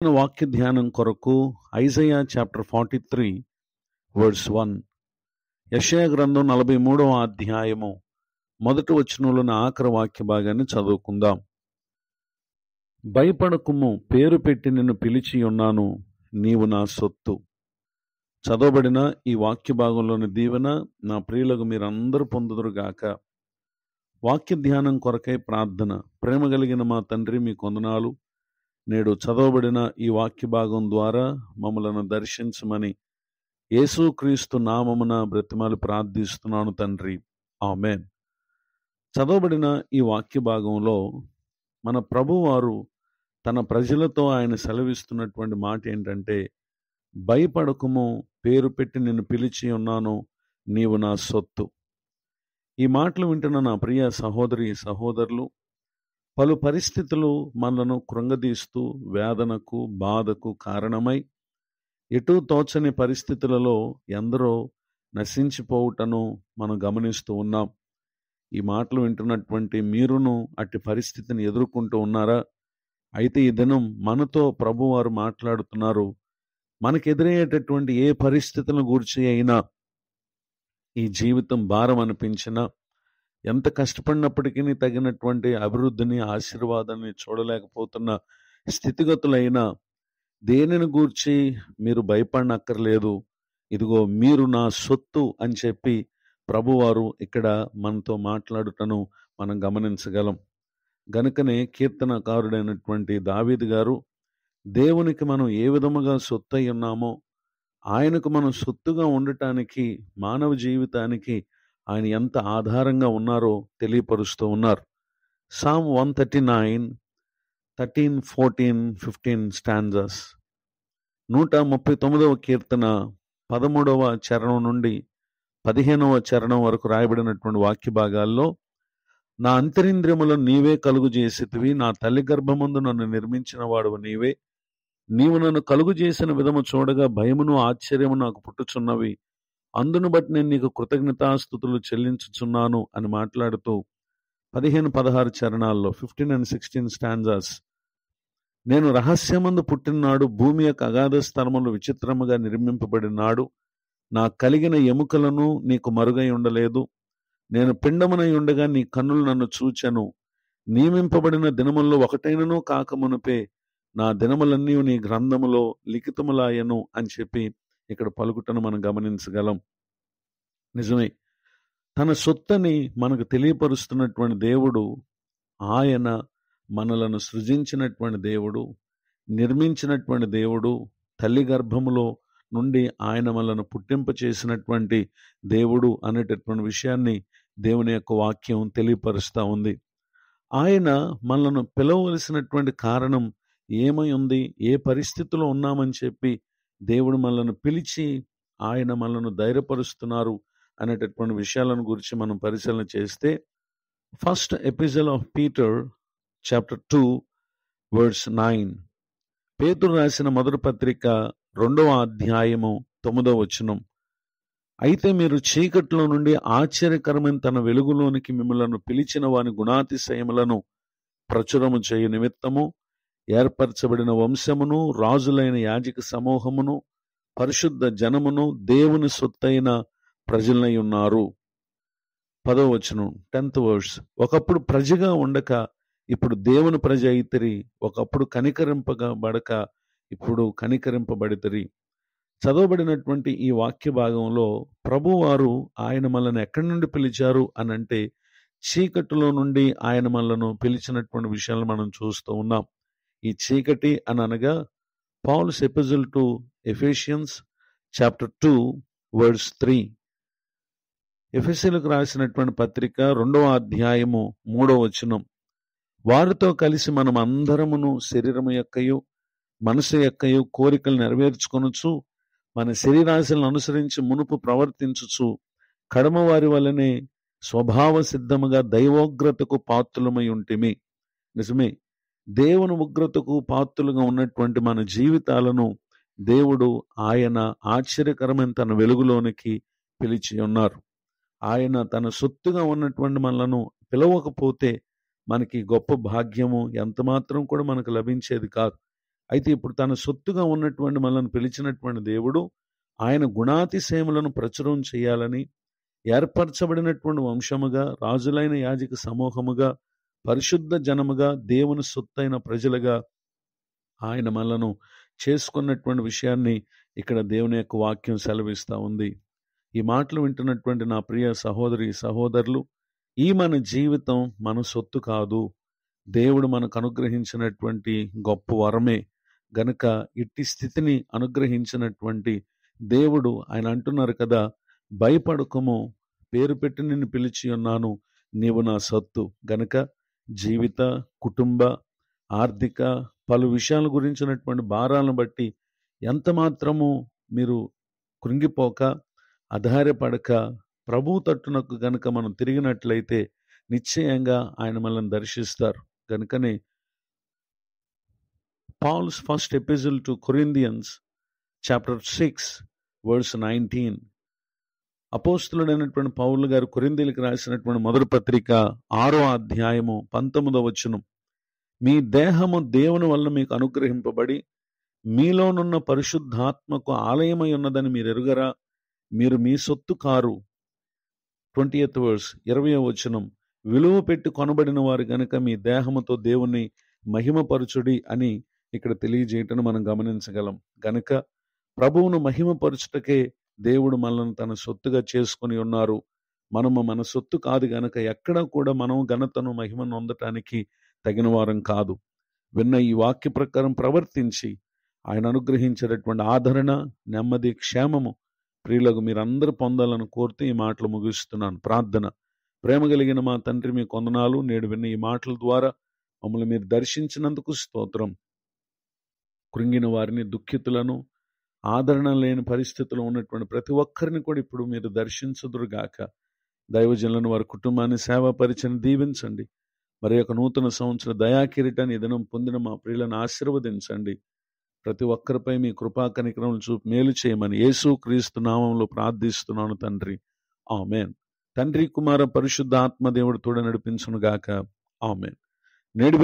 వాక్య ధ్యానం కొరకు ఐజయా చాప్టర్ 43 వర్స్ 1. యెషయా గ్రంథం 43వ అధ్యాయము మొదటి వచనంలోని ఆఖరి వాక్య భాగాన్ని చదువుకుందాం. భయపడకుము, పేరు పెట్టి నిన్ను పిలిచి ఉన్నాను, నీవు నా సొత్తు. చదవబడిన ఈ వాక్య భాగంలోని దీవెన నా ప్రియులకు మీరందరూ పొందుదురుగాక. వాక్య ధ్యానం కొరకై ప్రార్థన. ప్రేమ కలిగిన మా తండ్రి, మీ వందనాలు. నేడు చదవబడిన ఈ వాక్య భాగం ద్వారా మమ్మలను దర్శించమని యేసుక్రీస్తు నామమున బ్రతిమాలు ప్రార్థిస్తున్నాను తండ్రి, ఆమేన్. చదవబడిన ఈ వాక్య భాగంలో మన ప్రభువారు తన ప్రజలతో ఆయన సెలవిస్తున్నటువంటి మాట ఏంటంటే, భయపడకుము, పేరు పెట్టి నిన్ను పిలిచి ఉన్నాను, నీవు నా సొత్తు. ఈ మాటలు వింటున్న నా ప్రియ సహోదరి సహోదరులు, పలు పరిస్థితులు మనలను కృంగదీస్తూ వేదనకు బాధకు కారణమై ఎటూ తోచని పరిస్థితులలో ఎందరో నశించిపోవుటను మనం గమనిస్తూ ఉన్నాం. ఈ మాటలు వింటున్నటువంటి మీరును అట్టి పరిస్థితిని ఎదుర్కొంటూ ఉన్నారా? అయితే ఈ దినం మనతో ప్రభువారు మాట్లాడుతున్నారు. మనకు ఎదురయ్యేటటువంటి ఏ పరిస్థితులను గూర్చి అయినా, ఈ జీవితం భారం అనిపించినా, ఎంత కష్టపడినప్పటికీ తగినటువంటి అభివృద్ధిని ఆశీర్వాదాన్ని చూడలేకపోతున్న స్థితిగతులైనా దేనిని గూర్చి మీరు భయపడనక్కర్లేదు. ఇదిగో మీరు నా సొత్తు అని చెప్పి ప్రభువారు ఇక్కడ మనతో మాట్లాడుటను మనం గమనించగలం. గనుకనే కీర్తనకారుడైనటువంటి దావీదు గారు, దేవునికి మనం ఏ విధముగా సొత్తు అయి ఉన్నామో, ఆయనకు మనం సొత్తుగా ఉండటానికి, మానవ జీవితానికి ఆయన ఎంత ఆధారంగా ఉన్నారో తెలియపరుస్తూ ఉన్నారు. Sam 139, 13, 14, 15 stanzas. 139వ కీర్తన 13వ చరణం నుండి 15వ చరణం వరకు రాయబడినటువంటి వాక్య భాగాల్లో, నా అంతరింద్రియములను నీవే కలుగు చేసితివి, నా తల్లి గర్భమందు నన్ను నిర్మించిన వాడువు నీవే. నీవు నన్ను కలుగు చేసిన విధము చూడగా భయమును ఆశ్చర్యము నాకు పుట్టుచున్నవి, అందును బట్టి నేను నీకు కృతజ్ఞతాస్తుతులు చెల్లించుచున్నాను అని మాట్లాడుతూ 15-16 చరణాల్లో 15 and 16 స్టాంజాస్, నేను రహస్యమందు పుట్టినాడు, భూమి యొక్క అగాధ స్థలములు విచిత్రముగా నిర్మింపబడినాడు, నా కలిగిన ఎముకలను నీకు మరుగై ఉండలేదు. నేను పిండమునై ఉండగా నీ కన్నులు నన్ను చూచెను, నియమింపబడిన దినముల్లో ఒకటైనను కాకమునుపే నా దినములన్నీ నీ గ్రంథములో లిఖితములాయను అని చెప్పి ఇక్కడ పలుకుటను మనం గమనించగలం. నిజమే, తన సొత్తని మనకు తెలియపరుస్తున్నటువంటి దేవుడు, ఆయన మనలను సృజించినటువంటి దేవుడు, నిర్మించినటువంటి దేవుడు, తల్లి గర్భములో నుండి ఆయన మనలను పుట్టింప చేసినటువంటి దేవుడు అనేటటువంటి విషయాన్ని దేవుని యొక్క వాక్యం తెలియపరుస్తూ ఉంది. ఆయన మనలను పిలవలసినటువంటి కారణం ఏమై ఉంది, ఏ పరిస్థితిలో ఉన్నామని చెప్పి దేవుడు మనల్ని పిలిచి ఆయన మనల్ని ధైర్యపరుస్తున్నారు అనేటటువంటి విషయాలను గురించి మనం పరిశీలన చేస్తే, first episode of Peter chapter 2 verse 9, Pethuru రాసిన మొదటి పత్రిక 2వ అధ్యాయము 9వ వచనం, అయితే మీరు చీకట్లో నుండి ఆశ్చర్యకరమైన తన వెలుగులోనికి మిమ్మలను పిలిచిన వాని గుణాతిశయములను ప్రచురము చేయు నిమిత్తము ఏర్పరచబడిన వంశమును, రాజులైన యాజక సమూహమును, పరిశుద్ధ జనమును, దేవుని సొత్తైన ప్రజలై ఉన్నారు. 10వ వచనం 10th verse, ఒకప్పుడు ప్రజగా ఉండక ఇప్పుడు దేవుని ప్రజ అయితిరి, ఒకప్పుడు కనికరింపబడక ఇప్పుడు కనికరింపబడితిరి. చదవబడినటువంటి ఈ వాక్య భాగంలో ప్రభువారు ఆయన మనల్ని ఎక్కడి నుండి పిలిచారు అని అంటే, చీకటిలో నుండి ఆయన మనలను పిలిచినటువంటి విషయాలను మనం చూస్తూ ఉన్నాం. ఈ చీకటి అని అనగా Paul's epistle to Ephesians chapter 2 verse 3, ఎఫెసీయులకు రాసినటువంటి పత్రిక 2వ అధ్యాయము 3వ వచనం, వారితో కలిసి మనం అందరమును శరీరము యొక్కయు మనసు యొక్కయు కోరికలు నెరవేర్చుకొనుచు మన శరీరాశలను అనుసరించి మునుపు ప్రవర్తించుచు కడమ వారి వలనే స్వభావ సిద్ధముగా దైవోగ్రతకు పాత్రులమై ఉంటిమి. నిజమే, దేవుని ఉగ్రతకు పాత్రులుగా ఉన్నటువంటి మన జీవితాలను దేవుడు ఆయన ఆశ్చర్యకరమైన తన వెలుగులోనికి పిలిచి ఉన్నారు. ఆయన తన సొత్తుగా ఉన్నటువంటి మనలను పిలవకపోతే మనకి గొప్ప భాగ్యము ఎంత మాత్రం కూడా మనకు లభించేది కాదు. అయితే ఇప్పుడు తన సొత్తుగా ఉన్నటువంటి మనల్ని పిలిచినటువంటి దేవుడు ఆయన గుణాతిశయములను ప్రచురం చేయాలని ఏర్పరచబడినటువంటి వంశముగా, రాజులైన యాజక సమూహముగా, పరిశుద్ధ జనముగా, దేవుని సొత్తైన ప్రజలుగా ఆయన మనలను చేసుకున్నటువంటి విషయాన్ని ఇక్కడ దేవుని యొక్క వాక్యం సెలవిస్తూ ఉంది. ఈ మాటలు వింటున్నటువంటి నా ప్రియ సహోదరి సహోదరులు, ఈ మన జీవితం మన సొత్తు కాదు, దేవుడు మనకు అనుగ్రహించినటువంటి గొప్ప వరమే గనుక ఇట్టి స్థితిని అనుగ్రహించినటువంటి దేవుడు ఆయన అంటున్నారు కదా, భయపడకము, పేరు పెట్టి నిన్ను పిలిచి ఉన్నాను, నీవు నా సొత్తు. గనుక జీవిత, కుటుంబ, ఆర్థిక పలు విషయాల గురించినటువంటి భారాలను బట్టి ఎంత మాత్రము మీరు కృంగిపోక, ఆధారపడక, ప్రభు తట్టునకు గనుక మనం తిరిగినట్లయితే నిశ్చయంగా ఆయన మనల్ని దర్శిస్తారు. కనుకనే Paul's first epistle to Corinthians, chapter 6, verse 19. అపోస్తలుడైనటువంటి పౌలు గారు కొరింథీయులకు రాసినటువంటి మొదటి పత్రిక 6వ అధ్యాయము 19వ వచనం. మీ దేహము దేవుని వలన మీకు అనుగ్రహింపబడి మీలోనున్న పరిశుద్ధాత్మకు ఆలయమై ఉన్నదని మీరు ఎరుగరా? మీరు మీ సొత్తు కారు. 20th verse 20వ వచనం. విలువ పెట్టి కొనబడిన వారు గనుక మీ దేహముతో దేవుని మహిమపరచుడి అని ఇక్కడ తెలియజేయటను మనం గమనించగలం. గనుక ప్రభువును మహిమపరచుటకే దేవుడు మనల్ని తన సొత్తుగా చేసుకుని ఉన్నారు. మనము మన సొత్తు కాదు గనక ఎక్కడ కూడా మనం ఘనతను మహిమను పొందటానికి తగిన వారం కాదు. విన్న ఈ వాక్య ప్రకారం ప్రవర్తించి ఆయన అనుగ్రహించేటటువంటి ఆదరణ, నెమ్మది, క్షేమము ప్రియులకు మీరందరూ పొందాలని కోరుతూ ఈ మాటలు ముగిస్తున్నాను. ప్రార్థన. ప్రేమ కలిగిన మా తండ్రి, మీ కొందనాలు. నేడు విన్న ఈ మాటల ద్వారా మమ్మల్ని మీరు దర్శించినందుకు స్తోత్రం. కృంగిన వారిని, దుఃఖితులను, ఆదరణ లేని పరిస్థితుల్లో ఉన్నటువంటి ప్రతి ఒక్కరిని కూడా ఇప్పుడు మీరు దర్శించుదురుగాక. దైవజనులను, వారి కుటుంబాన్ని, సేవా పరిచయం దీవించండి. మరి యొక్క నూతన సంవత్సర దయాకిరీటాన్ని దినం పొందిన మా ప్రియులను ఆశీర్వదించండి. ప్రతి ఒక్కరిపై మీ కృపా కనికరములు చూపి మేలు చేయమని యేసు క్రీస్తు నామంలో ప్రార్థిస్తున్నాను తండ్రి. ఆమేన్. తండ్రి, కుమార, పరిశుద్ధ ఆత్మదేవుడు తోడ నడిపించును గాక. ఆమేన్. నేడు